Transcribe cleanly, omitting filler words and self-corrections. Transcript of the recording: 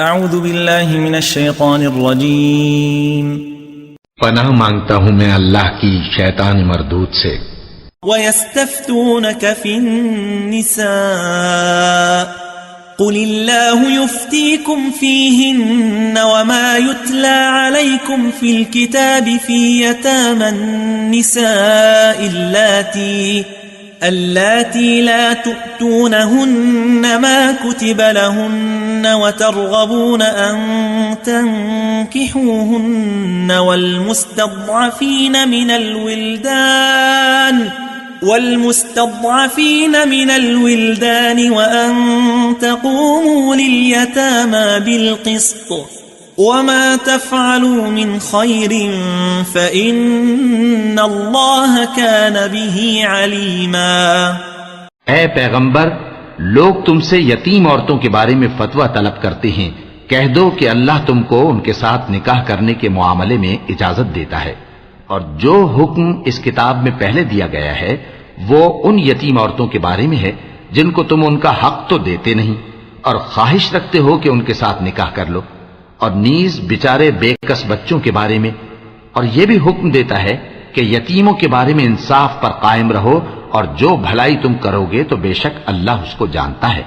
اعوذ باللہ من الشیطان الرجیم پناہ مانگتا ہوں میں اللہ کی شیطان مردود سے۔ وَيَسْتَفْتُونَكَ فِي النِّسَاءِ قُلِ اللَّهُ يُفْتِيكُمْ فِيهِنَّ وَمَا يُتْلَى عَلَيْكُمْ فِي الْكِتَابِ فِي يَتَامَى النِّسَاءِ اللَّاتِي لَا تُؤْتُونَهُنَّ مَا كُتِبَ لَهُنَّ وَتَرْغَبُونَ أَن تَنكِحُوهُنَّ والمستضعفين من الولدان وأن تقوموا لليتامى بالقسط وما تفعلوا من خير فإن الله كان به عليما۔ اے پیغمبر، لوگ تم سے یتیم عورتوں کے بارے میں فتویٰ طلب کرتے ہیں، کہہ دو کہ اللہ تم کو ان کے ساتھ نکاح کرنے کے معاملے میں اجازت دیتا ہے، اور جو حکم اس کتاب میں پہلے دیا گیا ہے وہ ان یتیم عورتوں کے بارے میں ہے جن کو تم ان کا حق تو دیتے نہیں اور خواہش رکھتے ہو کہ ان کے ساتھ نکاح کر لو، اور نیز بیچارے بے کس بچوں کے بارے میں، اور یہ بھی حکم دیتا ہے کہ یتیموں کے بارے میں انصاف پر قائم رہو، اور جو بھلائی تم کرو گے تو بے شک اللہ اس کو جانتا ہے۔